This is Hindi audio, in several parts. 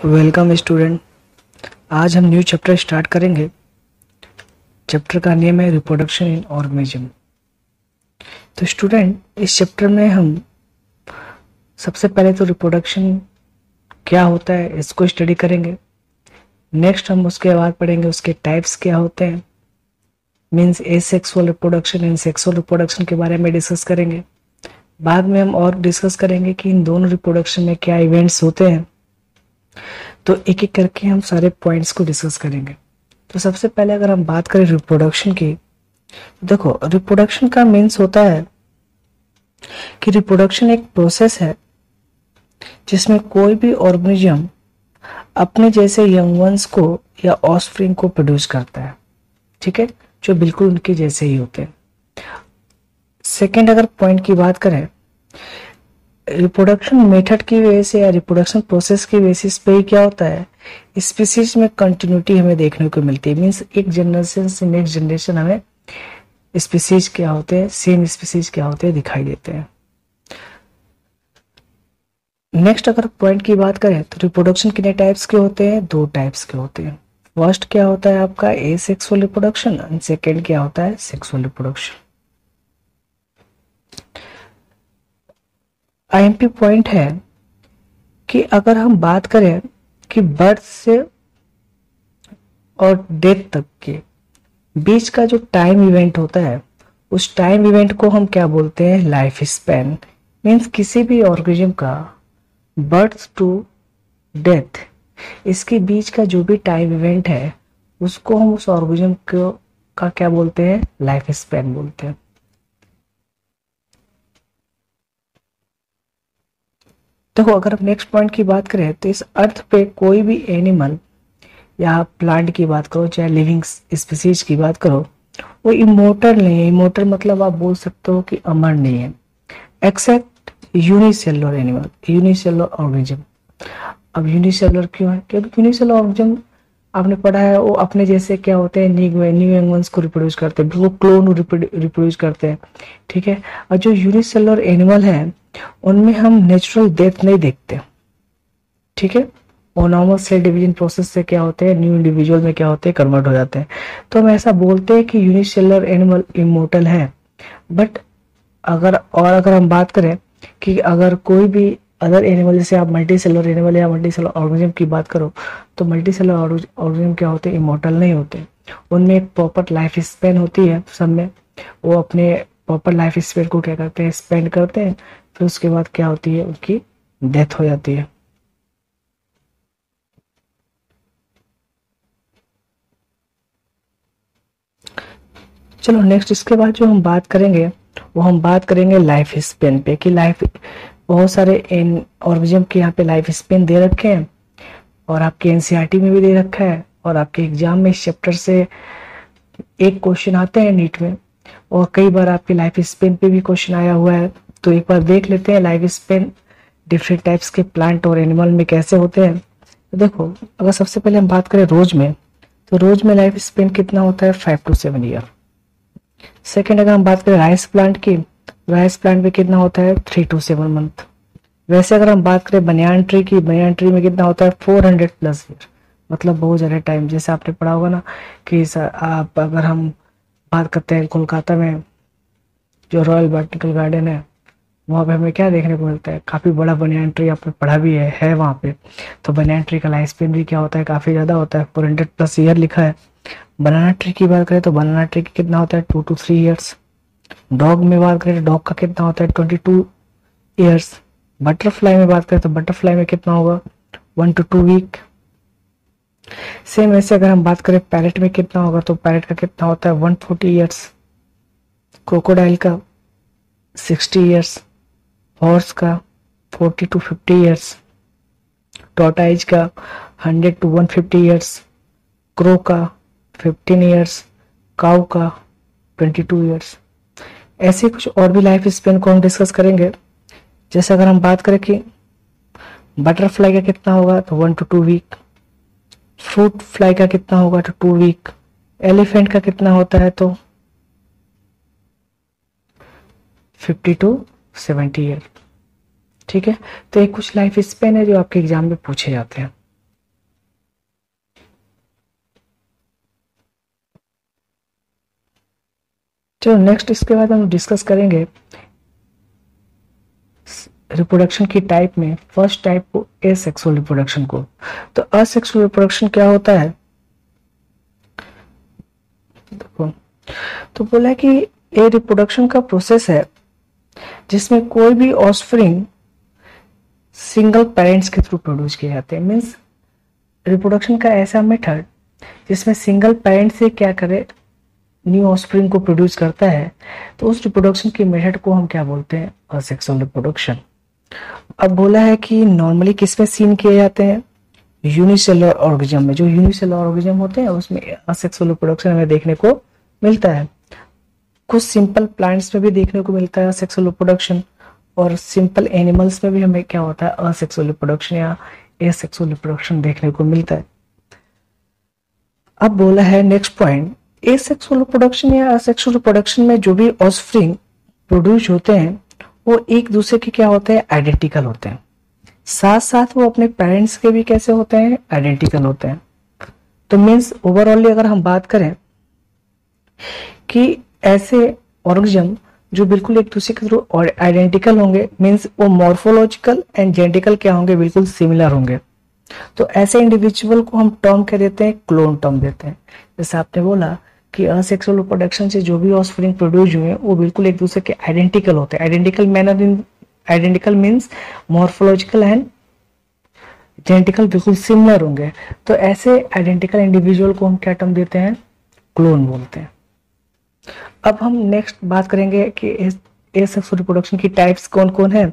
Welcome student. आज हम न्यू चैप्टर स्टार्ट करेंगे। चैप्टर का नेम है रिप्रोडक्शन इन ऑर्गेनिज्म। तो स्टूडेंट, इस चैप्टर में हम सबसे पहले तो रिप्रोडक्शन क्या होता है इसको स्टडी करेंगे। नेक्स्ट हम उसके बाद पढ़ेंगे उसके टाइप्स क्या होते हैं, means asexual reproduction and sexual reproduction के बारे में डिस्कस करेंगे। बाद में हम और डिस्कस करेंगे कि इन दोनों रिप्रोडक्शन में क्या इवेंट्स होते हैं। तो एक एक करके हम सारे पॉइंट्स को डिस्कस करेंगे। तो सबसे पहले अगर हम बात करें रिप्रोडक्शन की, देखो रिप्रोडक्शन का मीन्स होता है कि रिप्रोडक्शन एक प्रोसेस है जिसमें कोई भी ऑर्गेनिज्म अपने जैसे यंग वंस को या ऑफस्प्रिंग को प्रोड्यूस करता है, ठीक है, जो बिल्कुल उनके जैसे ही होते हैं। सेकेंड अगर पॉइंट की बात करें, रिप्रोडक्शन मेथड की वजह से या रिप्रोडक्शन प्रोसेस की बेसिस पे ही क्या होता है, स्पीसीज में कंटिन्यूटी हमें देखने को मिलती है। मीन्स एक जनरेशन से नेक्स्ट जनरेशन हमें स्पीसीज क्या होते हैं, सेम स्पीसीज क्या होते हैं दिखाई देते हैं। नेक्स्ट अगर पॉइंट की बात करें तो रिप्रोडक्शन कितने टाइप्स के होते हैं, दो टाइप्स के होते हैं। फर्स्ट क्या होता है आपका एसेक्सुअल रिप्रोडक्शन एंड सेकेंड क्या होता है सेक्सुअल रिप्रोडक्शन। आईएमपी पॉइंट है कि अगर हम बात करें कि बर्थ से और डेथ तक के बीच का जो टाइम इवेंट होता है, उस टाइम इवेंट को हम क्या बोलते हैं, लाइफ स्पैन। मीन्स किसी भी ऑर्गेनिज्म का बर्थ टू डेथ, इसके बीच का जो भी टाइम इवेंट है उसको हम उस ऑर्गेनिज्म को का क्या बोलते हैं, लाइफ स्पैन बोलते हैं। देखो अगर हम नेक्स्ट पॉइंट की बात करें तो इस अर्थ पे कोई भी एनिमल या प्लांट की बात करो चाहे लिविंग स्पीसीज की बात करो, वो इमोर्टल नहीं है। इमोर्टल मतलब आप बोल सकते हो कि अमर नहीं है, except unicellular animal, unicellular organism. अब यूनिसेलुलर क्यों है, क्योंकि यूनिसेलुलर ऑर्गेनिज्म आपने पढ़ा है वो अपने जैसे क्या होते हैं, न्यू यंग वंस को रिप्रोड्यूस करते हैं, बिल्कुल क्लोन रिप्रोड्यूस करते हैं, ठीक है। और जो यूनिसेलुलर एनिमल है उनमें हम नेचुरल डेथ नहीं देखते, ठीक है। और नॉर्मल सेल डिवीजन प्रोसेस से क्या होते हैं, न्यू इंडिविजुअल में क्या होते हैं, कन्वर्ट हो जाते हैं। तो हम ऐसा बोलते हैं कि यूनिसेलुलर एनिमल इमोर्टल है। बट अगर हम बात करें कि अगर कोई भी अदर एनिमल, जैसे आप मल्टी सेलुलर एनिमल या मल्टी सेलुलर ऑर्गेनिज्म की बात करो, तो मल्टी सेलुलर ऑर्गेनिज्म क्या होते हैं, इमोर्टल नहीं होते। उनमें एक प्रॉपर लाइफ स्पेन होती है, सब में वो अपने प्रॉपर लाइफ स्पेन को क्या करते हैं, स्पेंड करते हैं। फिर उसके बाद क्या होती है, उनकी डेथ हो जाती है। चलो नेक्स्ट इसके बाद जो हम बात करेंगे वो हम बात करेंगे लाइफ स्पेन पे, कि लाइफ बहुत सारे ऑर्गेनिज्म के यहाँ पे लाइफ स्पेन दे रखे हैं और आपके एनसीईआरटी में भी दे रखा है, और आपके एग्जाम में इस चैप्टर से एक क्वेश्चन आते हैं नीट में, और कई बार आपके लाइफ स्पेन पे भी क्वेश्चन आया हुआ है। तो एक बार देख लेते हैं लाइफ स्पेन डिफरेंट टाइप्स के प्लांट और एनिमल में कैसे होते हैं। तो देखो अगर सबसे पहले हम बात करें रोज में, तो रोज में लाइफ स्पेन कितना होता है, 5 to 7 ईयर। सेकेंड अगर हम बात करें राइस प्लांट की, राइस प्लांट में कितना होता है, 3 to 7 मंथ। वैसे अगर हम बात करें बनियान ट्री की, बनियान ट्री में कितना होता है, 400+ ईयर, मतलब बहुत ज़्यादा टाइम। जैसे आपने पढ़ा होगा ना कि आप अगर हम बात करते हैं कोलकाता में जो रॉयल बॉटनिकल गार्डन है, वहाँ पे हमें क्या देखने को मिलता है, काफ़ी बड़ा बनियान ट्री, आपने पढ़ा भी है वहाँ पे। तो बनियान ट्री का लाइफ स्पेन भी क्या होता है, काफ़ी ज़्यादा होता है, 400+ ईयर लिखा है। बनाना ट्री की बात करें तो बनाना ट्री की कितना होता है, 2 to 3 ईयर्स। डॉग में बात करें तो डॉग का कितना होता है, 22 ईयर्स। बटरफ्लाई में बात करें तो बटरफ्लाई में कितना होगा, 1 to 2 वीक। सेम ऐसे अगर हम बात करें पैरेट में कितना होगा, तो पैरेट का कितना होता है, 140 ईयर्स। क्रोकोडाइल का 60 ईयर्स, हॉर्स का 40 to 50 ईयर्स, टॉर्टाइज का 100 to 150 ईयर्स, क्रो का 15 ईयर्स, काऊ का 22 ईयर्स। ऐसे कुछ और भी लाइफ स्पेन को हम डिस्कस करेंगे। जैसे अगर हम बात करें कि बटरफ्लाई का कितना होगा, तो 1 to 2 वीक। फ्रूट फ्लाई का कितना होगा, तो 2 वीक। एलिफेंट का कितना होता है, तो 50 to 70 ईयर, ठीक है। तो ये कुछ लाइफ स्पेन है जो आपके एग्जाम में पूछे जाते हैं। चलो नेक्स्ट इसके बाद हम डिस्कस करेंगे रिप्रोडक्शन की टाइप में फर्स्ट टाइप को एसेक्सुअल रिप्रोडक्शन को। तो असेक्सुअल रिप्रोडक्शन क्या होता है, देखो तो बोला है कि ये रिप्रोडक्शन का प्रोसेस है जिसमें कोई भी ऑफस्प्रिंग सिंगल पेरेंट्स के थ्रू प्रोड्यूस किए जाते हैं। मीन्स रिप्रोडक्शन का ऐसा मेथड जिसमें सिंगल पेरेंट से क्या करे, न्यू ऑफस्प्रिंग को प्रोड्यूस करता है, तो उस रिप्रोडक्शन के मेथड को हम क्या बोलते हैं, असेक्सुअल रिप्रोडक्शन। अब बोला है कि नॉर्मली किसमें सीन किए जाते हैं, यूनिसेलुलर ऑर्गेनिज्म में। जो यूनिसेलुलर ऑर्गेनिज्म होते हैं उसमें असेक्सुअल रिप्रोडक्शन हमें देखने को मिलता है। कुछ सिंपल प्लांट्स में भी देखने को मिलता है असेक्सुअल रिप्रोडक्शन, और सिंपल एनिमल्स में भी हमें क्या होता है, असेक्सुअल रिप्रोडक्शन या एसेक्सुअल रिप्रोडक्शन देखने को मिलता है। अब बोला है नेक्स्ट पॉइंट, एसेक्सुअल रिप्रोडक्शन या असेक्सुअल रिप्रोडक्शन में जो भी ऑफस्प्रिंग प्रोड्यूस होते हैं वो एक दूसरे के क्या होते हैं, आइडेंटिकल होते हैं। साथ साथ वो अपने पेरेंट्स के भी कैसे होते हैं, आइडेंटिकल होते हैं। तो मीन्स ओवरऑली अगर हम बात करें कि ऐसे ऑर्गेनिज्म जो बिल्कुल एक दूसरे के थ्रू आइडेंटिकल होंगे, मीन्स वो मॉर्फोलॉजिकल एंड जेनेटिकल क्या होंगे, बिल्कुल सिमिलर होंगे, तो ऐसे इंडिविजुअल को हम टर्म क्या देते हैं, क्लोन टर्म देते हैं। जैसे आपने बोला कि असेक्सुअल रिप्रोडक्शन से जो भी ऑफस्प्रिंग प्रोड्यूस हुए वो बिल्कुल एक दूसरे के आइडेंटिकल होते हैं। Identical manner in identical means morphological and genetical बिल्कुल सिमिलर होंगे, तो ऐसे आइडेंटिकल इंडिविजुअल को हम क्या टर्म देते हैं, क्लोन बोलते हैं। अब हम नेक्स्ट बात करेंगे कि एसेक्सुअल रिप्रोडक्शन की टाइप्स कौन कौन है।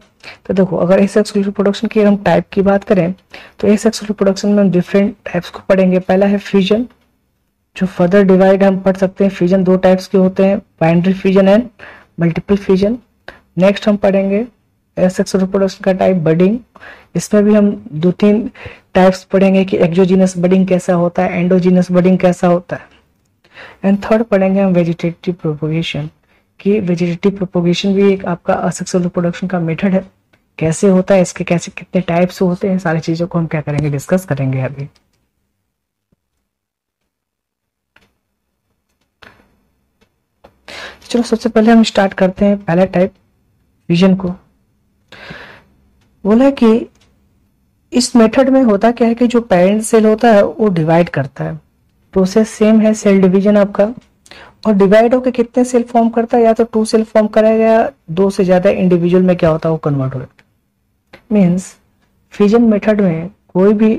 तो देखो अगर एसेक्सुअल रिप्रोडक्शन की हम टाइप की बात करें तो एसेक्सुअल रिप्रोडक्शन में हम डिफरेंट टाइप्स को पढ़ेंगे। पहला है फ्यूजन, जो फर्दर डिवाइड हम पढ़ सकते हैं। फ्यूजन दो टाइप्स के होते हैं, binary fusion and multiple fusion. Next हम पढ़ेंगे एसेक्सुअल रिप्रोडक्शन का टाइप बडिंग, इसमें भी हम दो तीन टाइप्स पढ़ेंगे कि एक्सोजीनस बडिंग कैसा होता है, एंडोजीनस बडिंग कैसा होता है। एंड थर्ड पढ़ेंगे हम वेजिटेटिव प्रोपोगेशन, कि वेजिटेटिव प्रोपोगेशन भी एक आपका असेक्सुअल रिप्रोडक्शन का मेथड है, कैसे होता है, इसके कैसे कितने टाइप्स होते हैं, सारी चीजों को हम क्या करेंगे, डिस्कस करेंगे अभी। चलो सबसे पहले हम स्टार्ट करते हैं पहला टाइप फ्यूजन को। बोला कि इस मेथड में होता क्या है कि जो पेरेंट सेल होता है वो डिवाइड करता है। प्रोसेस सेम है, सेल डिवीजन आपका, और डिवाइड होकर कितने सेल फॉर्म करता है, या तो 2 सेल फॉर्म करेगा या 2 से ज्यादा इंडिविजुअल में क्या होता है वो कन्वर्ट हो जाता है। मीन्स फ्यूजन मेथड में कोई भी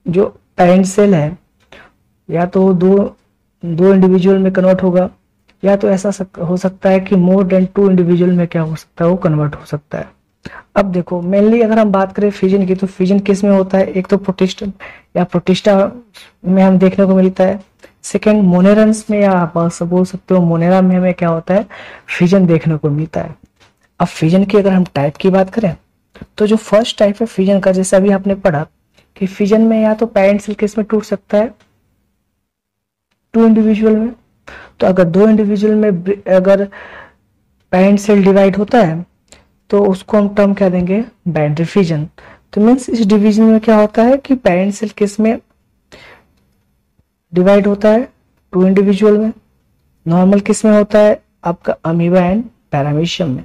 जो पेरेंट सेल है या तो दो इंडिविजुअल में कन्वर्ट होगा, या तो ऐसा हो सकता है कि मोर देन 2 इंडिविजुअल में क्या हो सकता है, वो कन्वर्ट हो सकता है। अब देखो मेनली अगर हम बात करें फ्यूजन की, तो फ्यूजन किस में होता है, एक तो प्रोटिस्टम या प्रोटिस्टा में हम देखने को मिलता है। सेकेंड मोनेरन्स में, या आप बोल सकते हो मोनेरा में हमें क्या होता है, फ्यूजन देखने को मिलता है। अब फ्यूजन की अगर हम टाइप की बात करें तो जो फर्स्ट टाइप है फ्यूजन का, जैसे अभी आपने पढ़ा कि फ्यूजन में या तो पेरेंट सेल किस में टूट सकता है, 2 इंडिविजुअल में। तो अगर 2 इंडिविजुअल में अगर पेरेंट सेल डिवाइड होता है तो उसको हम टर्म क्या देंगे, बाइनरी फ्यूजन। तो मीन्स इस डिवीजन में क्या होता है कि पेरेंट सेल किस में डिवाइड होता है, 2 इंडिविजुअल में। नॉर्मल किस में होता है, आपका अमीबा एंड पैरामीशियम में।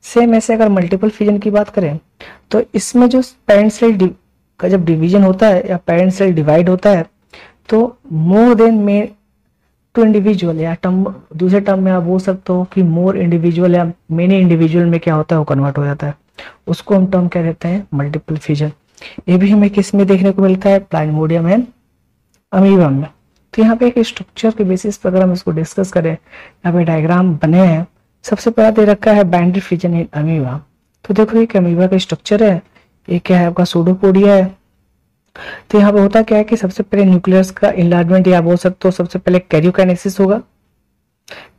सेम ऐसे अगर मल्टीपल फ्यूजन की बात करें तो इसमें जो पेरेंट सेल का जब डिवीजन होता है या पेरेंट सेल डिवाइड होता है तो मोर देन 2 इंडिविजुअल, या टर्म दूसरे टर्म में आप बोल सकते हो कि मोर इंडिविजुअल या मेनी इंडिविजुअल में क्या होता है, वो कन्वर्ट हो जाता है। उसको हम टर्म क्या देते हैं, मल्टीपल फ्यूजन। ये भी हमें किस में देखने को मिलता है, प्लाज्मोडियम एंड अमीबा में। तो यहाँ पे एक स्ट्रक्चर के बेसिस पर अगर हम इसको डिस्कस करें, यहाँ पे डायग्राम बने हैं। सबसे पहला दे रखा है बाइनरी फ्यूजन इन अमीबा। तो देखो एक अमीबा का स्ट्रक्चर है, ये क्या है आपका सूडोपोडिया है। तो यहाँ पे होता क्या है कि सबसे पहले न्यूक्लियस का इनलार्जमेंट, या बोल सकते हो सबसे पहले कैरियोकाइनेसिस होगा।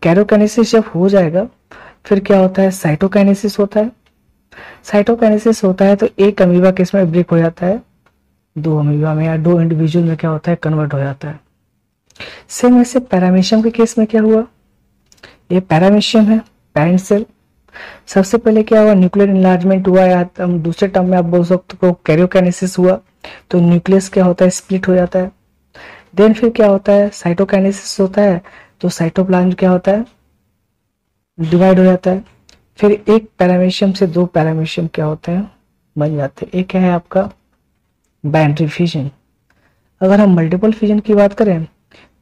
कैरियोकाइनेसिस जब हो जाएगा फिर क्या होता है, साइटोकाइनेसिस होता है। साइटोकाइनेसिस होता है तो एक अमीबा किस में ब्रेक हो जाता है, 2 अमीबा में या 2 इंडिविजुअल में क्या होता है, कन्वर्ट हो जाता है। सेम ऐसे पैरामीशियम के केस में क्या हुआ, ये पैरामीशियम है पेरेंट सेल। सबसे पहले क्या हुआ, न्यूक्लियर इनलार्जमेंट हुआ, या हम दूसरे टर्म में आप बोल सकते हो कैरियोकाइनेसिस हुआ। तो न्यूक्लियस क्या होता है, स्प्लिट हो जाता है। देन फिर क्या होता है, साइटोकाइनेसिस होता है, तो साइटोप्लाज्म क्या होता है, डिवाइड हो जाता है। फिर एक पैरामीशियम से दो पैरामीशियम क्या होते हैं, बन जाते हैं। एक क्या है आपका बाइनरी फिजन। अगर हम मल्टीपल फिजन की बात करें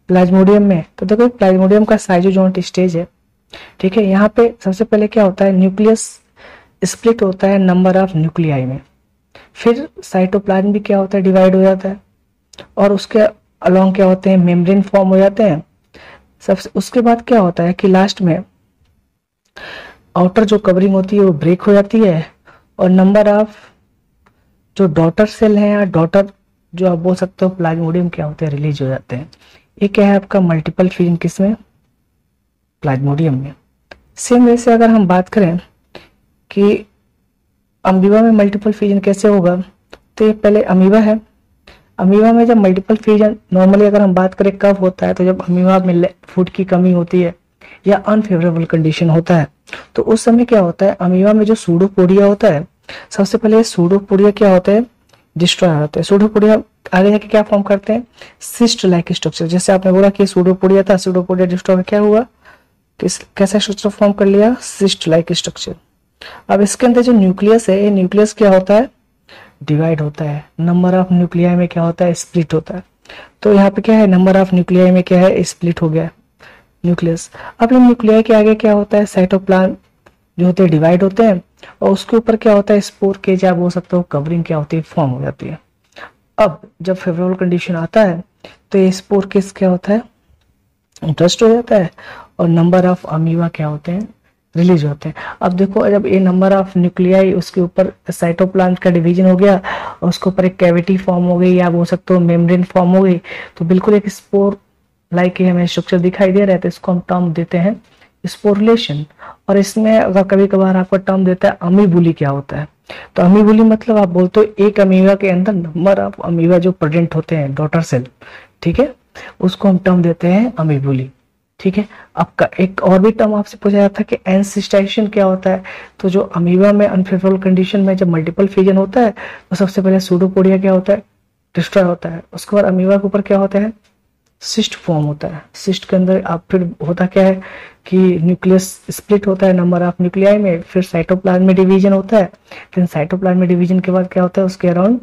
प्लाज्मोडियम में, तो देखो प्लाज्मोडियम का साइटोजोइंट स्टेज है, ठीक है। यहाँ पे सबसे पहले क्या होता है, न्यूक्लियस स्प्लिट होता है नंबर ऑफ न्यूक्लियाई में। फिर साइटोप्लाज्म भी क्या होता है, डिवाइड हो जाता है, और उसके अलोंग क्या होते हैं, मेम्ब्रेन फॉर्म हो जाते हैं। सबसे उसके बाद क्या होता है कि लास्ट में आउटर जो कवरिंग होती है वो ब्रेक हो जाती है, और नंबर ऑफ जो डॉटर सेल हैं या डॉटर जो आप बोल सकते हो प्लाज्मोडियम क्या होते हैं, रिलीज हो जाते हैं। ये क्या है आपका मल्टीपल फिजन, किसमें, प्लाज्मोडियम में। सेम वैसे अगर हम बात करें कि अमीबा में मल्टीपल फिजन कैसे होगा, तो ये पहले अमीबा है। अमीबा में जब मल्टीपल फिजन नॉर्मली अगर हम बात करें कब होता है, तो जब अमीबा में फूड की कमी होती है या अनफेवरेबल कंडीशन होता है, तो उस समय क्या होता है, अमीबा में जो सूडोपोडिया होता है, सबसे पहले सूडोपोडिया क्या होता है, डिस्ट्रॉय होते हैं। सूडोपोडिया आगे जाके क्या फॉर्म करते हैं, सिस्ट लाइक स्ट्रक्चर। जैसे आपने बोला कि सूडोपोडिया था, सूडोपोडिया डिस्ट्रॉय क्या हुआ, कैसा स्ट्रक्चर फॉर्म कर लिया, सिस्ट लाइक स्ट्रक्चर। अब इसके अंदर जो न्यूक्लियस है, ये न्यूक्लियस क्या होता है, डिवाइड होता है। नंबर ऑफ न्यूक्लियाई में क्या होता है, स्प्लिट होता है। तो यहाँ पे क्या है, नंबर ऑफ न्यूक्लियाई में क्या है, स्प्लिट हो गया न्यूक्लियस। अब इन न्यूक्लियाई के आगे क्या होता है, साइटोप्लाज्म जो होते हैं डिवाइड होते हैं, और उसके ऊपर क्या होता है, स्पोर केज आप बोल सकते हो कवरिंग क्या होती है, फॉर्म हो जाती है। अब जब फेवरेबल कंडीशन आता है तो ये स्पोर केज क्या होता है, इंटरेस्ट हो जाता है, और नंबर ऑफ अमीबा क्या होते हैं, रिलीज होते हैं। अब देखो जब ये नंबर ऑफ न्यूक्लियाई उसके ऊपर साइटोप्लाज्म का डिवीजन हो गया, और उसके ऊपर एक कैविटी फॉर्म हो गई या बोल सकते हो मेम्ब्रेन फॉर्म हो गई, तो बिल्कुल एक स्पोर लाइक हमें स्ट्रक्चर दिखाई दे रहा है, तो इसको हम टर्म देते हैं स्पोरुलेशन। और इसमें अगर कभी कभार आपका टर्म देता है अमीबुली क्या होता है, तो अमीबुली मतलब आप बोलते हो एक अमीबा के अंदर नंबर ऑफ अमीबा जो प्रेजेंट होते हैं, डॉटर सेल, ठीक है, उसको हम टर्म देते हैं अमीबुली, ठीक है। आपका एक और भी टर्म आपसे पूछा जाता है कि एनसिस्टाइजेशन क्या होता है, तो जो अमीबा में अनफेवरेबल कंडीशन में जब मल्टीपल फिजन होता है, तो सबसे पहले सूडोपोडिया क्या होता है, डिस्ट्रॉय होता है। उसके बाद अमीबा के ऊपर क्या होता है, सिस्ट फॉर्म होता है। सिस्ट के अंदर आप फिर होता क्या है कि न्यूक्लियस स्प्लिट होता है नंबर ऑफ न्यूक्लियाई में, फिर साइटोप्लाज्म में डिवीजन होता है, फिर साइटोप्लाज्म में डिवीजन के बाद क्या होता है, उसके अराउंड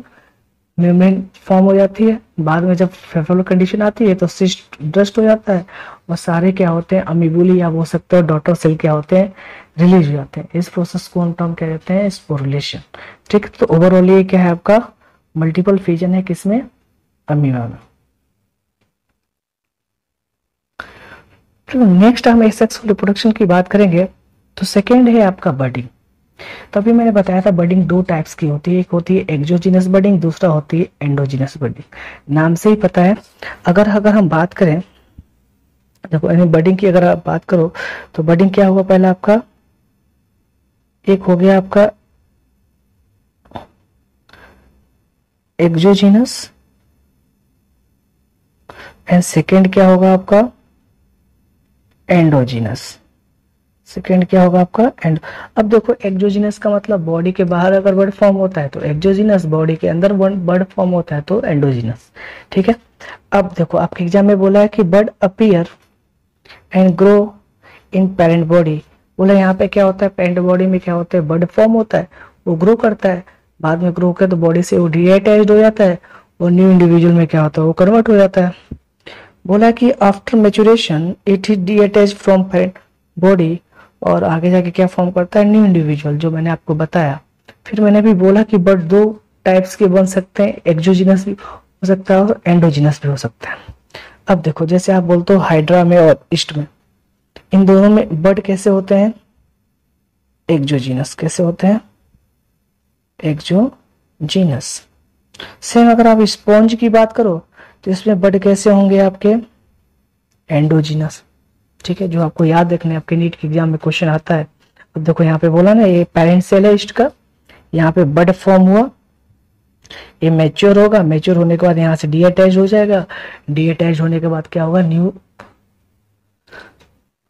मेम्ब्रेन फॉर्म हो जाती है। बाद में जब फेवरेबल कंडीशन आती है तो सिस्ट डस्ट हो जाता है, और सारे क्या होते हैं, अमीबुली या हो सकते हो डॉटर सेल क्या होते हैं, रिलीज हो जाते हैं। इस प्रोसेस को हम टर्म क्या कहते हैं, स्पोरुलेशन, ठीक। तो ओवरऑल ये क्या है आपका मल्टीपल फिजन है, किसमें, अमीबा में। नेक्स्ट हम सेक्सुअल रिप्रोडक्शन की बात करेंगे, तो सेकेंड है आपका बडिंग। तो अभी मैंने बताया था बडिंग दो टाइप्स की होती है, एक होती है एक्सोजीनस बडिंग, दूसरा होती है एंडोजीनस बडिंग। नाम से ही पता है। अगर हम बात करें, देखो बडिंग की अगर आप बात करो, तो बडिंग क्या होगा, पहला आपका एक हो गया आपका एक्सोजीनस, एंड सेकेंड क्या होगा आपका एंडोजीनस। सेकेंड क्या होगा आपका एंड। अब देखो एक्सोजीनस का मतलब बॉडी के बाहर अगर बर्ड फॉर्म होता है तो एक्सोजीनस, बॉडी के अंदर बर्ड फॉर्म होता है तो एंडोजीनस, ठीक है। अब देखो आपके एग्जाम में बोला है कि bird appear and grow in parent body. बोला यहाँ पे क्या होता है, पेरेंट बॉडी में क्या होता है, बर्ड फॉर्म होता है, वो ग्रो करता है, बाद में ग्रो कर तो बॉडी से वो डीअटैच्ड हो जाता है, और न्यू इंडिविजुअल में क्या होता है, वो कन्वर्ट हो जाता है। बोला कि after maturation it is detached from parent body, और आगे जाके क्या फॉर्म करता है, न्यू इंडिविजुअल, जो मैंने आपको बताया। फिर मैंने भी बोला कि बर्ड दो टाइप्स के बन सकते हैं, एक्सोजीनस भी हो सकता है और एंडोजीनस भी हो सकता है। अब देखो जैसे आप बोलते हो हाइड्रा में और ईस्ट में, इन दोनों में बर्ड कैसे होते हैं, एक्सोजीनस कैसे होते हैं, एक्सोजीनस। सेम अगर आप स्पॉन्ज की बात करो तो इसमें बर्ड कैसे होंगे आपके एंडोजीनस, ठीक है, जो आपको याद रखने आपके नीट के एग्जाम में क्वेश्चन आता है। अब देखो यहाँ पे बोला ना, ये पेरेंट सेल है ईस्ट का, यहाँ पे बर्ड फॉर्म हुआ, ये मैच्योर होगा, मैच्योर होने के बाद यहाँ से डीअटैच हो जाएगा, डीअटैच होने के बाद क्या होगा, न्यू,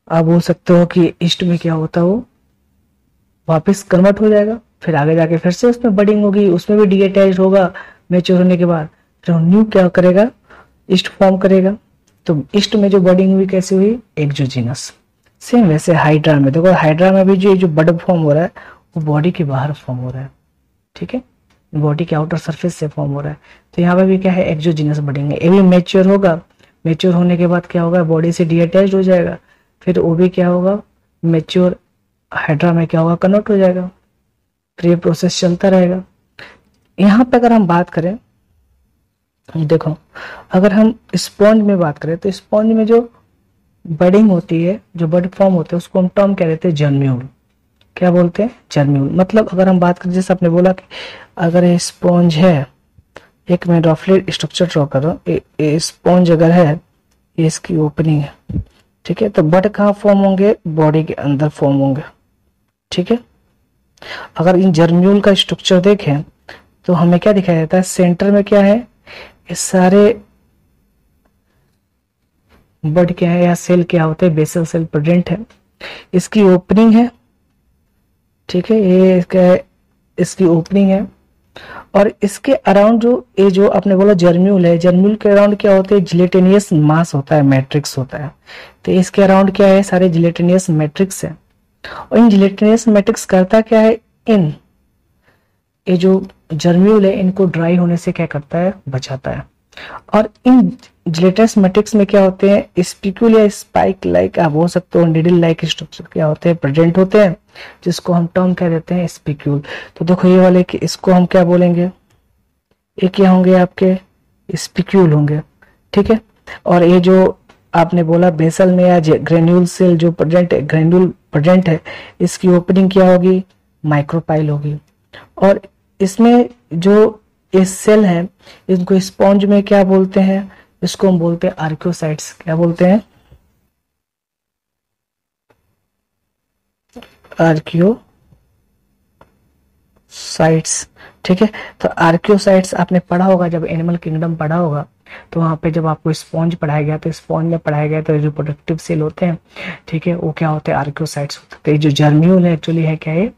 आप बोल सकते हो कि ईस्ट में क्या होता है, वो वापस कन्वर्ट हो जाएगा, फिर आगे जाके फिर से उसमें बडिंग होगी, उसमें भी डीअटैच होगा मैच्योर होने के बाद, फिर न्यू क्या करेगा, ईस्ट फॉर्म करेगा। तो ईस्ट में जो बडिंग हुई कैसे हुई, एक्सोजीनस। सेम वैसे हाइड्रा में देखो, हाइड्रा में भी जो बड फॉर्म हो रहा है वो बॉडी के बाहर फॉर्म हो रहा है, ठीक है, बॉडी के आउटर सरफेस से फॉर्म हो रहा है। तो यहाँ पे भी क्या है, एक्सोजीनस बडिंग है। ये भी मैच्योर होगा, मैच्योर होने के बाद क्या होगा, बॉडी से डीअटैच्ड हो जाएगा, फिर वो भी क्या होगा, मैच्योर हाइड्रा में क्या होगा, कन्वर्ट हो जाएगा। फिर ये प्रोसेस चलता रहेगा। यहाँ पे अगर हम बात करें, देखो अगर हम स्पॉन्ज में बात करें तो स्पॉन्ज में जो बडिंग होती है, जो बड फॉर्म होते हैं, उसको हम टर्म क्या देते हैं, जर्म्यूल। क्या बोलते हैं, जर्म्यूल। मतलब अगर हम बात करें, जैसे आपने बोला कि अगर ये स्पॉन्ज है, एक मैं रफली स्ट्रक्चर ड्रॉ कर रहा हूँ, स्पॉन्ज अगर है, ये इसकी ओपनिंग है, ठीक है, तो बड कहाँ फॉर्म होंगे, बॉडी के अंदर फॉर्म होंगे, ठीक है। अगर इन जर्म्यूल का स्ट्रक्चर देखें तो हमें क्या दिखाई देता है, सेंटर में क्या है, ये सारे बड क्या है या सेल क्या होते हैं, बेसल सेल प्रेजेंट है, इसकी ओपनिंग है, ठीक है, ये क्या है, इसकी ओपनिंग है। और इसके अराउंड जो ये जो आपने बोला जर्म्यूल है, जर्म्यूल के अराउंड क्या होते हैं, जिलेटिनियस मास होता है, मैट्रिक्स होता है। तो इसके अराउंड क्या है, सारे जिलेटिनियस मैट्रिक्स है। और इन जिलेटिनियस मैट्रिक्स करता क्या है, इन ये जो जर्म्यूल है इनको ड्राई होने से क्या करता है, बचाता है। और इन जिलेटिनस मैट्रिक्स में क्या होते हैं, स्पिक्यूल या स्पाइक लाइक आप हो सकते हो, निडल लाइक स्ट्रक्चर क्या होते हैं, प्रेजेंट होते हैं, जिसको हम टर्म कह देते हैं स्पिक्यूल। तो देखो ये वाले कि इसको हम क्या बोलेंगे, ये क्या होंगे, आपके स्पिक्यूल होंगे, ठीक है। और ये जो आपने बोला बेसल में या ग्रेन्यूल सेल जो प्रेजेंट है, ग्रेन्यूल प्रेजेंट है, इसकी ओपनिंग क्या होगी, माइक्रोपाइल होगी। और इसमें जो ये सेल है, इनको स्पॉन्ज में क्या बोलते हैं, इसको हम बोलते हैं आर्कियोसाइट्स। क्या बोलते हैं, आर्कियोसाइट्स, ठीक है। तो आर्कियोसाइट्स आपने पढ़ा होगा, जब एनिमल किंगडम पढ़ा होगा तो वहां पे जब आपको स्पॉन्ज पढ़ाया गया तो स्पॉन्ज में पढ़ाया गया तो रिप्रोडक्टिव सेल होते हैं, ठीक है, वो क्या होते हैं, आर्कियोसाइट्स होते हैं। तो ये जो जर्म्यूल है एक्चुअली है क्या है,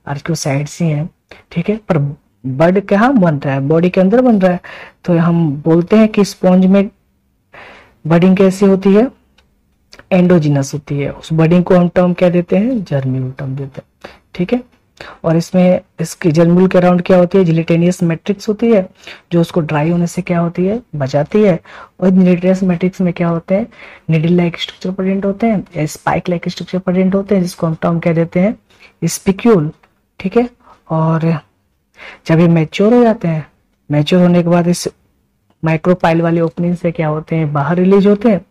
आर्कियोसाइट्स ही है, ठीक है। पर बड कहाँ बन रहा है, बॉडी के अंदर बन रहा है। तो हम बोलते हैं कि स्पॉन्ज में बडिंग कैसी होती है, एंडोजिनस होती है। उस बडिंग को हम टर्म क्या देते हैं, जर्म्यूल टर्म देते हैं, ठीक है। और इसमें इसकी जर्म्यूल के अराउंड क्या होती है, जिलेटेनियस मैट्रिक्स होती है, जो उसको ड्राई होने से क्या होती है, बचाती है। और जिलेटेनियस मैट्रिक्स में क्या होते हैं, निडल लाइक स्ट्रक्चर प्रेजेंट होते हैं या स्पाइक लाइक स्ट्रक्चर प्रेजेंट होते हैं, जिसको हम टर्म क्या देते हैं, स्पिक्यूल, ठीक है। और जब ये मैच्योर हो जाते हैं, मैच्योर होने के बाद इस माइक्रोपाइल वाले ओपनिंग से क्या होते हैं, बाहर रिलीज होते हैं।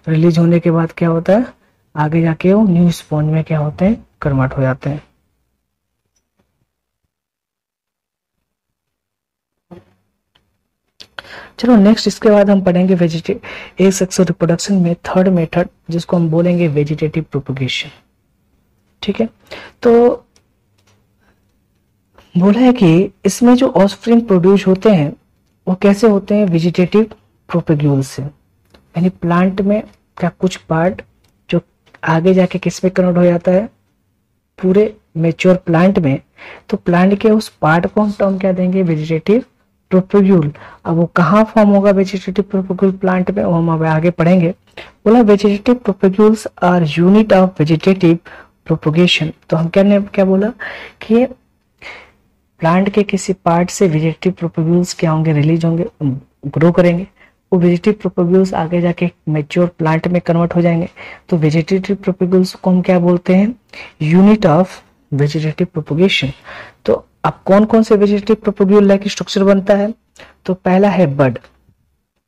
रिलीज होने के बाद क्या होता है, आगे जाके वो न्यू स्पॉन्ज में क्या होते हैं, कन्वर्ट हो जाते हैं। चलो नेक्स्ट इसके बाद हम पढ़ेंगे वेजिटेटिव सेक्सुअल रिप्रोडक्शन में थर्ड मेथड, जिसको हम बोलेंगे वेजिटेटिव प्रोपगेशन, ठीक है। तो बोला है कि इसमें जो ऑफस्प्रिंग प्रोड्यूस होते हैं वो कैसे होते हैं, वेजिटेटिव प्रोपेग्यूल से। यानी प्लांट में का कुछ पार्ट जो आगे जाके किस में कन्वर्ट हो जाता है, पूरे मेच्योर प्लांट में। तो प्लांट के उस पार्ट को हम टर्म क्या देंगे, वेजिटेटिव प्रोपेग्यूल। अब वो कहाँ फॉर्म होगा वेजिटेटिव प्रोपेग्यूल प्लांट में, वो हम अब आगे पढ़ेंगे। बोला vegetative propagules are unit of vegetative propagation. तो हम क्या बोला कि प्लांट के किसी पार्ट से वेजिटेटिव प्रोपेग्यूल्स क्या होंगे, रिलीज होंगे, ग्रो करेंगे। वो वेजिटेटिव प्रोपेग्यूल्स आगे जाके मैच्योर प्लांट में कन्वर्ट हो जाएंगे। तो वेजिटेटिव प्रोपेग्यूल्स को हम क्या बोलते हैं, यूनिट ऑफ वेजिटेटिव प्रोपोगेशन। तो अब कौन कौन से वेजिटेटिव प्रोपेग्यूल लाइक स्ट्रक्चर बनता है, तो पहला है बड,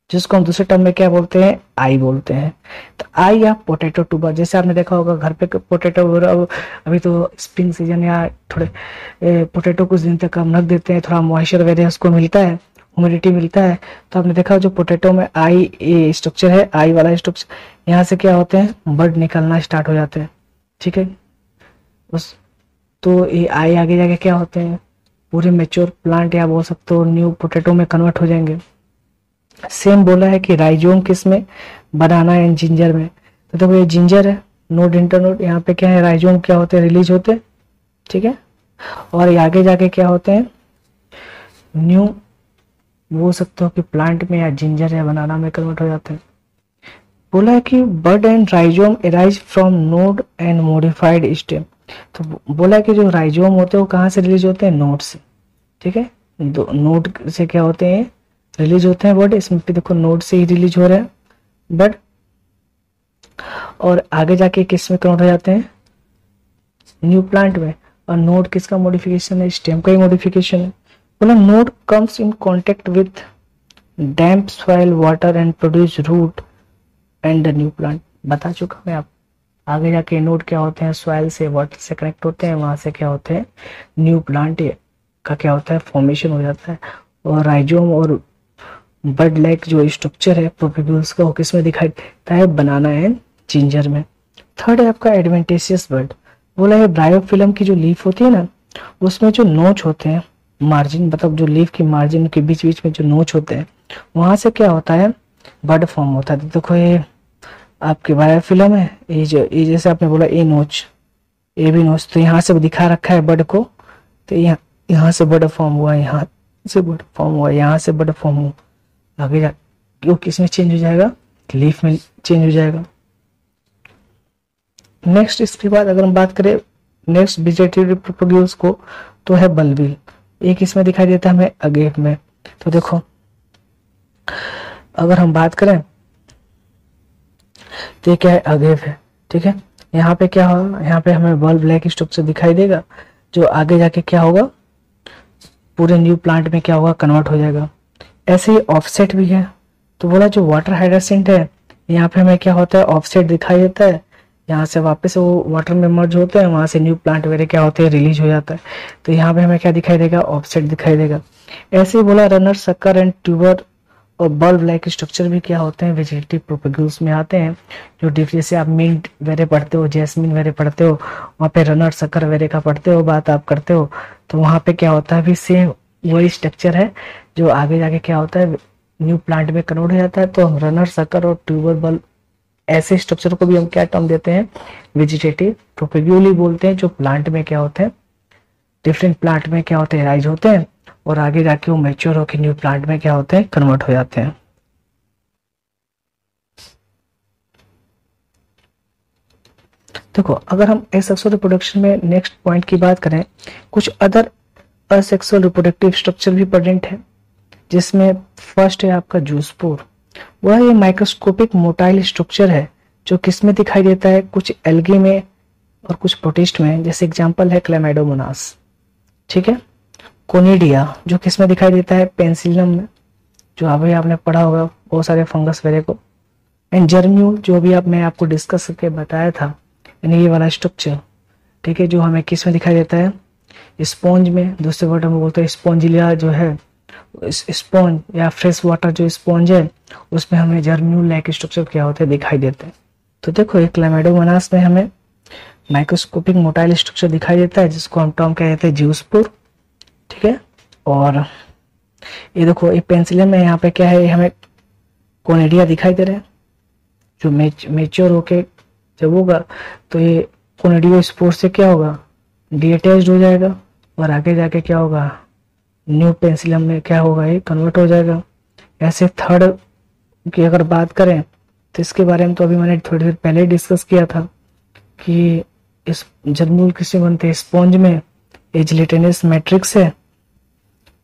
जिसको हम दूसरे टर्म में क्या बोलते हैं, आई बोलते हैं। तो आई या पोटैटो ट्यूबर, जैसे आपने देखा होगा घर पे पोटैटो, अभी तो स्प्रिंग सीजन या थोड़े पोटैटो कुछ दिन तक हम रख देते हैं, थोड़ा मॉइस्चर वगैरह उसको मिलता है, ह्यूमिडिटी मिलता है। तो आपने देखा जो पोटैटो में आई स्ट्रक्चर है, आई वाला स्ट्रक्चर, यहाँ से क्या होते हैं, बड निकलना स्टार्ट हो जाते हैं, ठीक है। बस तो ये आई आगे जाके क्या होते हैं, पूरे मेच्योर प्लांट या बोल सकते हो न्यू पोटैटो में कन्वर्ट हो जाएंगे। सेम बोला है कि राइजोम किस में, बनाना एंड जिंजर में। तो देखो ये जिंजर है, नोड इंटरनोड, यहाँ पे क्या है, राइजोम क्या होते हैं, रिलीज होते हैं, ठीक है। और ये आगे जाके क्या होते हैं, न्यू बोल सकते हो कि प्लांट में या जिंजर या बनाना में कन्वर्ट हो जाते हैं। बोला है कि bud and rhizome arise from node and modified stem. तो बोला है कि जो राइजोम होते हैं वो कहाँ से रिलीज होते हैं, नोड से। ठीक है, नोड से क्या होते हैं, रिलीज होते हैं बड, इसमें भी देखो नोड से ही रिलीज हो रहे हैं बड, और आगे जाके किस में कन्वर्ट हो जाते हैं, न्यू प्लांट में। और नोड किसका मॉडिफिकेशन है, स्टेम का ही मॉडिफिकेशन है। बोला node comes in contact with damp soil water and produce root and the new plant. बता चुका मैं आप, आगे जाके नोड क्या होते हैं, सॉइल से वाटर से कनेक्ट होते हैं, वहां से क्या होते हैं, न्यू प्लांट का क्या होता है, फॉर्मेशन हो जाता है। और राइजोम और बड लाइक जो स्ट्रक्चर है प्रोपेगुल्स का, वो किस में दिखाई देता है, बनाना एंड जिंजर में। थर्ड है आपका एडवेंटेशियस बड। बोला है ब्रायोफिल्म की जो लीफ होती है ना, उसमें जो नोच होते हैं, मार्जिन मतलब जो लीफ की मार्जिन के बीच बीच में जो नोच होते हैं, वहां से क्या होता है, बड फॉर्म होता है। तो देखो ये आपकी बायोफिल्म है, ये जैसे आपने बोला ए नोच, ए भी नोच, तो यहाँ से दिखा रखा है बड को, तो यहाँ से बड फॉर्म हुआ, यहाँ से बड फॉर्म हुआ, यहाँ से बड फॉर्म हुआ, आगे जा वो किस में चेंज हो जाएगा, लीफ में चेंज हो जाएगा। नेक्स्ट इसके बाद अगर हम बात करें नेक्स्ट वेजिटेटिव प्रोपेगुल्स को, तो है बल्बिल। एक इसमें दिखाई देता है हमें अगेव में। तो देखो अगर हम बात करें तो ये क्या है, अगेव है। ठीक है, यहाँ पे क्या होगा, यहाँ पे हमें बल्ब लाइक स्ट्रक्चर दिखाई देगा, जो आगे जाके क्या होगा, पूरे न्यू प्लांट में क्या होगा, कन्वर्ट हो जाएगा। ऐसे ही ऑफसेट भी है। तो बोला जो वाटर हाइड्रेसेंट है, यहाँ पे हमें क्या होता है, ऑफसेट दिखाई देता है, यहाँ से वापस वो वाटर में मर्ज होते हैं, वहां से न्यू प्लांट वगैरह क्या होते हैं, रिलीज हो जाता है। तो यहाँ पे हमें क्या दिखाई देगा, ऑफसेट दिखाई देगा। ऐसे ही बोला रनर, सकर एंड ट्यूबर और बल्ब लाइक स्ट्रक्चर भी क्या होते हैं, वेजिटेटिव प्रोपेगुल्स में आते हैं। जो जैसे आप मिंट वगैरह पढ़ते हो, जैस्मिन वगैरह पढ़ते हो, वहाँ पे रनर सकर वगैरह का पढ़ते हो, बात आप करते हो, तो वहाँ पे क्या होता है, भी सेम वही स्ट्रक्चर है, जो आगे जाके क्या होता है, न्यू प्लांट में कन्वर्ट हो जाता है। तो हम रनर सकर और ट्यूबर बल्ब ऐसे स्ट्रक्चर को भी हम क्या टर्म देते हैं, वेजिटेटिव प्रोपेगुली बोलते हैं, जो प्लांट में क्या होते हैं, डिफरेंट प्लांट में क्या होते हैं, राइज होते हैं, और आगे जाके वो मैच्योर होकर न्यू प्लांट में क्या होते हैं, कन्वर्ट हो जाते हैं। देखो अगर हम एसेक्सुअल रिप्रोडक्शन में नेक्स्ट पॉइंट की बात करें, कुछ अदर असेक्सुअल रिप्रोडक्टिव स्ट्रक्चर भी प्रेजेंट है, जिसमें फर्स्ट है आपका जूस्पोर। वह ये माइक्रोस्कोपिक मोटाइल स्ट्रक्चर है, जो किसमें दिखाई देता है, कुछ एल्गी में और कुछ प्रोटिस्ट में। जैसे एग्जांपल है क्लैमाइडोमोनास। ठीक है, कोनिडिया जो किसमें दिखाई देता है, पेंसिलियम में, जो अभी आपने पढ़ा होगा बहुत सारे फंगस वगैरह को। एंड जर्म्यूल जो भी मैं आपको डिस्कस करके बताया था, यानी ये वाला स्ट्रक्चर। ठीक है, जो हमें किस में दिखाई देता है, स्पॉन्ज में। दूसरे वर्ड हम बोलते हैं स्पॉन्जिलिया जो है, स्पॉन्ज या फ्रेश वाटर जो स्पॉन्ज है, उसमें हमें जर्म्यूल लाइक स्ट्रक्चर क्या होते हैं, दिखाई देते हैं। तो देखो एक क्लैमाइडोमोनास में हमें माइक्रोस्कोपिक मोटाइल स्ट्रक्चर दिखाई देता है, जिसको हम टर्म क्या कहते हैं, ज्यूस्पोर। ठीक है, और ये देखो ये पेंसिलियम में यहाँ पे क्या है, हमें कोनिडिया दिखाई दे रहे हैं, जो मेच्योर होके जब होगा तो ये कोनिडियो स्पोर से क्या होगा, डीअटैच्ड हो जाएगा, और आगे जाके क्या होगा, न्यू पेंसिलियम में क्या होगा, ये कन्वर्ट हो जाएगा। ऐसे थर्ड की अगर बात करें तो इसके बारे में तो अभी मैंने थोड़ी देर पहले ही डिस्कस किया था कि इस जर्म्यूल किससे बनते हैं, स्पॉन्ज में। ये जिलेटिनस मैट्रिक्स है,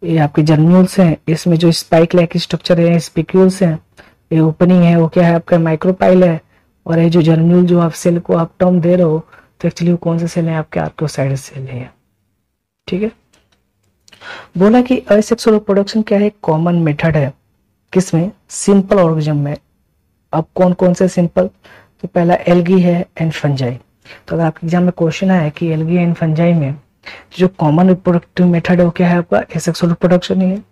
ये आपके जर्म्यूल्स हैं, इसमें जो स्पाइक लाइक स्ट्रक्चर है स्पिक्यूल्स हैं, ये ओपनिंग है वो क्या है आपका माइक्रोपाइल है। और ये जो जर्म्यूल जो आप सेल को आप टर्म दे रहे हो, तो एक्चुअली वो कौन से सेल है, आपके आर्कोसाइड सेल है। ठीक है, बोला कि असेक्सुअल रिप्रोडक्शन क्या है, कॉमन मेथड है, किसमें, सिंपल ऑर्गेनिज्म में। अब कौन कौन से सिंपल, तो पहला एल्गी है एंड फंजाई। तो अगर आपके एग्जाम में क्वेश्चन आया कि एल्गी एंड फंजाई में जो कॉमन रिप्रोडक्टिव मेथड है वो क्या है, आपका एसेक्सुअल रिप्रोडक्शन ही है।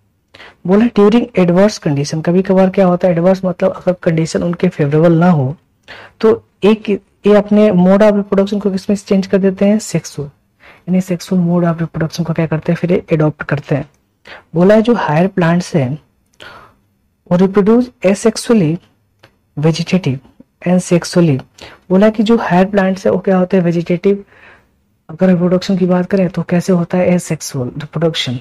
बोला ड्यूरिंग एडवर्स कंडीशन, कभी कभार क्या होता है, एडवर्स मतलब अगर कंडीशन उनके फेवरेबल ना हो, तो एक ये अपने मोड ऑफ रिप्रोडक्शन को किसमें चेंज कर देते हैं, सेक्सुअल, यानी सेक्सुअल मोड ऑफ रिप्रोडक्शन को क्या करते हैं, फिर एडॉप्ट करते हैं। बोला है जो हायर प्लांट्स हैं वो reproduce asexually, vegetative and sexually. बोला कि जो हायर प्लांट्स है वो क्या होते हैं, वेजिटेटिव। अगर रिप्रोडक्शन की बात करें तो कैसे होता है, एसेक्सुअल रिप्रोडक्शन।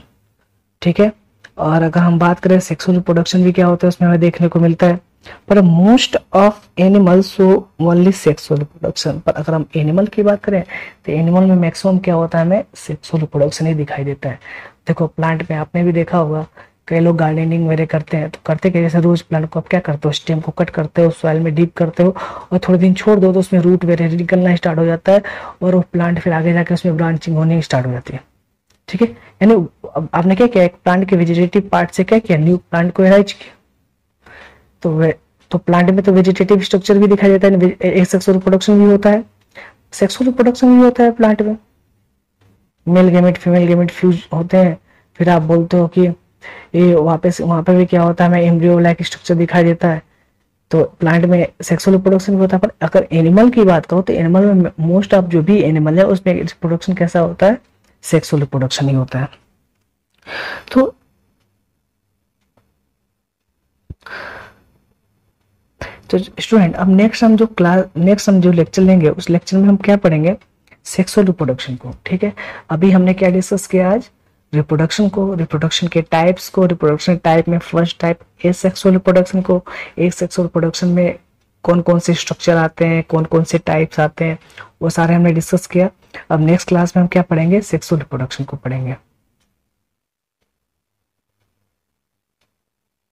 ठीक है, और अगर हम बात करें सेक्सुअल रिप्रोडक्शन भी क्या होता है, उसमें हमें देखने को मिलता है पर most of animals show only sexual reproduction. पर अगर हम एनिमल की बात करें तो एनिमल में मैक्सिमम क्या होता है, हमें सेक्सुअल रिप्रोडक्शन ही दिखाई देता है। देखो प्लांट में आपने भी देखा होगा, कई लोग गार्डनिंग वगैरह करते हैं तो करते क्या, जैसे रोज प्लांट को आप क्या करते हो, स्टेम को कट करते हो, सॉइल में डीप करते हो और थोड़े दिन छोड़ दो तो उसमें रूट वगैरह निकलना स्टार्ट हो जाता है और वो प्लांट फिर आगे जाके उसमें ब्रांचिंग होनी स्टार्ट हो जाती है। ठीक है, यानी आपने क्या किया, एक प्लांट के वेजिटेटिव पार्ट से क्या किया, न्यू प्लांट को एराइज किया। तो प्लांट में तो वेजिटेटिव स्ट्रक्चर भी दिखाई देता है, एक सेक्सुअल रिप्रोडक्शन भी होता है, सेक्सुअल रिप्रोडक्शन भी होता है प्लांट में, male gamete female gamete fuse होते हैं। फिर आप बोलते हो कि ये वहां पे भी क्या होता है, हमें एम्ब्रियो लाइक स्ट्रक्चर दिखाई देता है। तो प्लांट में सेक्सुअल रिप्रोडक्शन भी होता है। पर अगर एनिमल की बात करो तो एनिमल में मोस्ट ऑफ जो भी एनिमल है उसमें रिप्रोडक्शन कैसा होता है, सेक्सुअल रिप्रोडक्शन ही होता है। तो स्टूडेंट अब नेक्स्ट हम जो लेक्चर लेंगे उस लेक्चर में हम क्या पढ़ेंगे, सेक्सुअल रिप्रोडक्शन को। ठीक है, अभी हमने क्या डिस्कस किया आज, रिप्रोडक्शन को, रिप्रोडक्शन के टाइप्स को, रिप्रोडक्शन टाइप में first type A sexual reproduction को, एक सेक्सुअल रिप्रोडक्शन में कौन कौन से स्ट्रक्चर आते हैं, कौन कौन से टाइप्स आते हैं, वो सारे हमने डिस्कस किया। अब नेक्स्ट क्लास में हम क्या पढ़ेंगे, सेक्सुअल रिप्रोडक्शन को पढ़ेंगे।